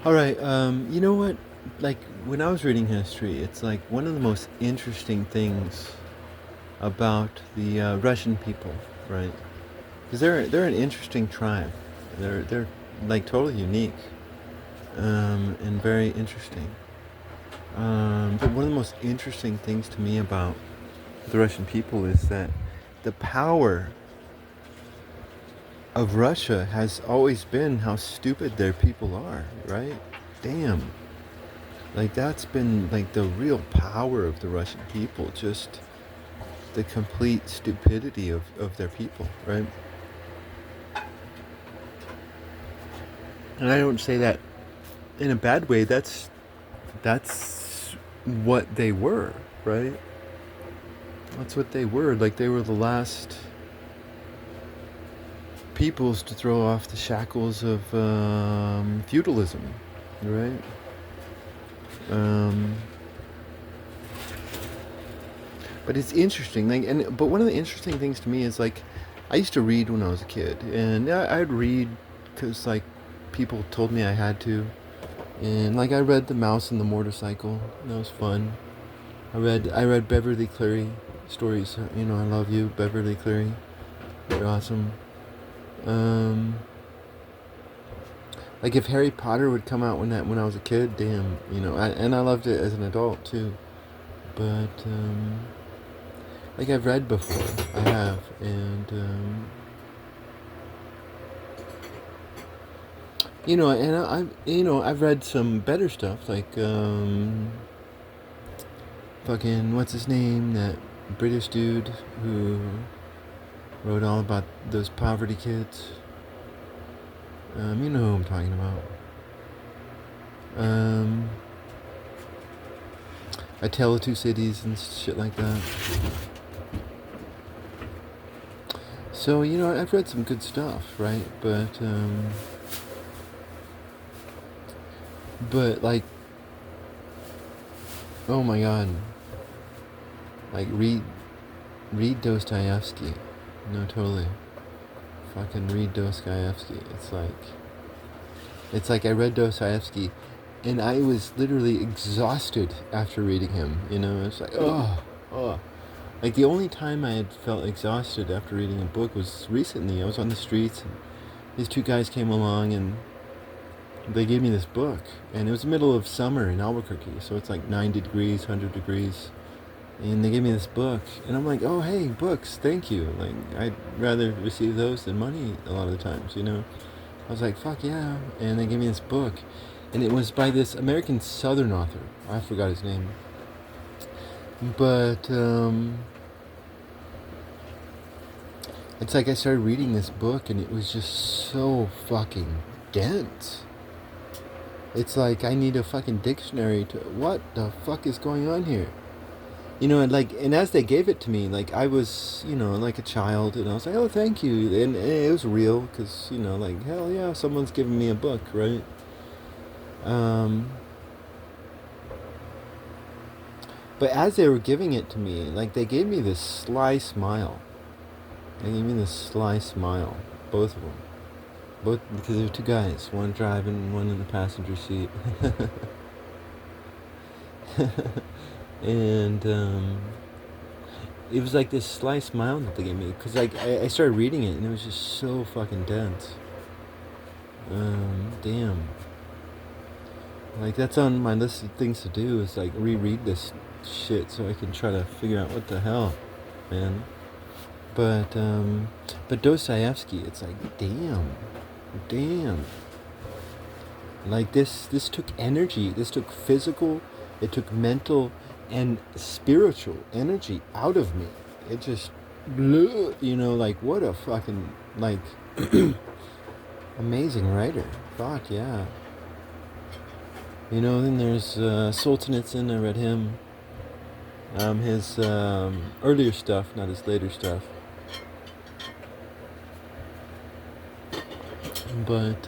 All right. You know what? Like when I was reading history, it's like one of the most interesting things about the Russian people, right? Because they're an interesting tribe. They're like totally unique and very interesting. But one of the most interesting things to me about the Russian people is that the power of Russia has always been how stupid their people are, right? Damn. Like that's been like the real power of the Russian people, just the complete stupidity of their people, right? And I don't say that in a bad way. That's what they were, right? That's what they were. Like they were the last peoples to throw off the shackles of feudalism, right? Um, but it's interesting, like, but one of the interesting things to me is like, I used to read when I was a kid, and I'd read because like people told me I had to, and like I read The Mouse and the Motorcycle, and that was fun. I read Beverly Cleary stories. You know, I love you, Beverly Cleary. You're awesome. Um, like if Harry Potter would come out when I was a kid, damn, you know, and I loved it as an adult too. But like I've read before, I have, and you know, and I've read some better stuff like fucking what's his name, that British dude who wrote all about those poverty kids. You know who I'm talking about. Um, A Tale of Two Cities and shit like that. So you know, I've read some good stuff, right? But like, oh my god, like read Dostoevsky. No, totally. Fucking read Dostoevsky. It's like I read Dostoevsky, and I was literally exhausted after reading him. You know, it's like oh. Like the only time I had felt exhausted after reading a book was recently. I was on the streets, and these two guys came along, and they gave me this book, and it was the middle of summer in Albuquerque, so it's like 90 degrees, 100 degrees, and they gave me this book, and I'm like, oh hey, books, thank you. Like I'd rather receive those than money a lot of the times, you know. I was like, fuck yeah, and they gave me this book, and it was by this American Southern author. I forgot his name, but it's like I started reading this book, and it was just so fucking dense. It's like I need a fucking dictionary to what the fuck is going on here. You know, and as they gave it to me, like I was, you know, like a child, and I was like, oh, thank you, and it was real, because you know, like hell yeah, someone's giving me a book, right? Um, but as they were giving it to me, like they gave me this sly smile. They gave me this sly smile, both of them, both because there were two guys, one driving, and one in the passenger seat, and it was like this sly smile that they gave me, because like I started reading it, and it was just so fucking dense. Damn. Like that's on my list of things to do is like reread this shit so I can try to figure out what the hell, man. But but Dostoevsky, it's like damn. Like this took energy. This took physical, it took mental, and spiritual energy out of me. It just, you know, like what a fucking like amazing writer. Fuck yeah. You know, then there's Solzhenitsyn. I read him. His earlier stuff, not his later stuff. But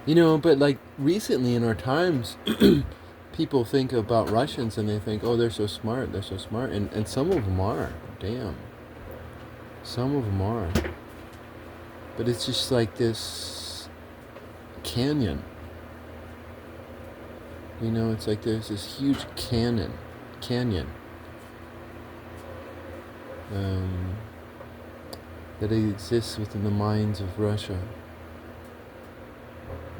you know, but like recently in our times, people think about Russians and they think, oh, they're so smart, and some of them are. Damn, some of them are. But it's just like this. canyon. You know, it's like there's this huge canyon, um, that exists within the minds of Russia.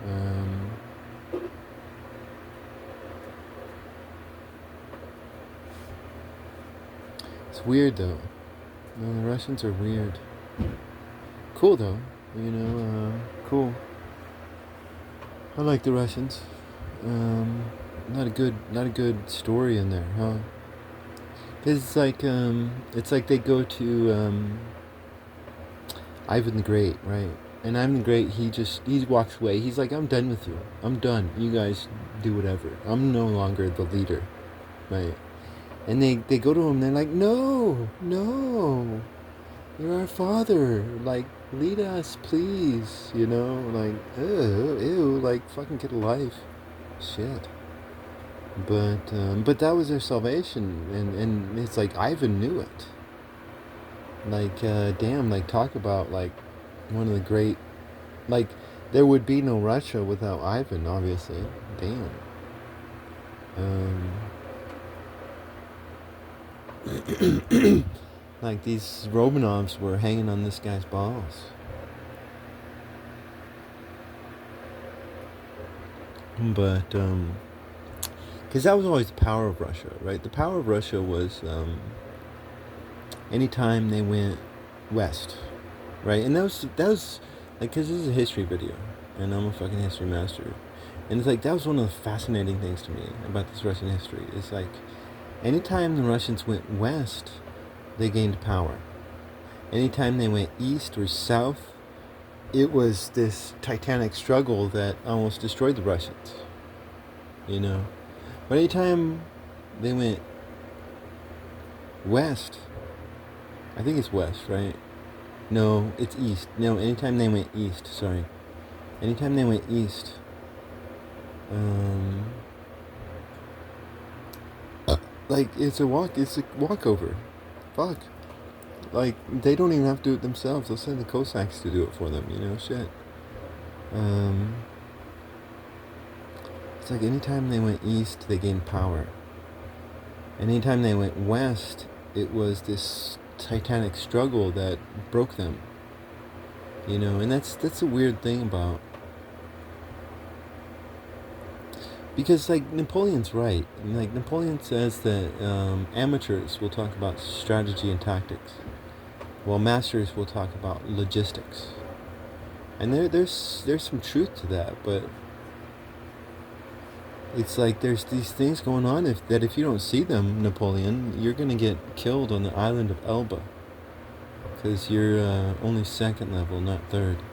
Um, it's weird though. No, the Russians are weird. Cool though, cool. I like the Russians. Not a good story in there, huh? 'Cause it's like they go to Ivan the Great, right? And Ivan the Great, he walks away. He's like, I'm done with you. I'm done. You guys do whatever. I'm no longer the leader, right? And they go to him. They're like, no, you're our father. Like, lead us, please. You know, like, ew, like, fucking get a life. Shit. But that was their salvation, and it's like Ivan knew it. Like, damn, like, talk about, like, one of the great, like, there would be no Russia without Ivan, obviously. Damn. Um, like, these Romanovs were hanging on this guy's balls. But, because that was always the power of Russia, right? The power of Russia was, anytime they went west, right? And that was like, because this is a history video, and I'm a fucking history master, and it's like that was one of the fascinating things to me about this Russian history. It's like, anytime the Russians went west, they gained power. Anytime they went east or south, it was this titanic struggle that almost destroyed the Russians. You know, but anytime they went west, I think it's west, right? No, it's east. No, anytime they went east, sorry. Anytime they went east, like, it's a walkover. Fuck. Like, they don't even have to do it themselves. They'll send the Cossacks to do it for them, you know, shit. It's like anytime they went east, they gained power. And anytime they went west, it was this titanic struggle that broke them. You know, and that's a weird thing about, because, like, Napoleon's right. Like, Napoleon says that amateurs will talk about strategy and tactics, while masters will talk about logistics. And there's some truth to that, but it's like there's these things going on if you don't see them, Napoleon, you're gonna get killed on the island of Elba, because you're only second level, not third.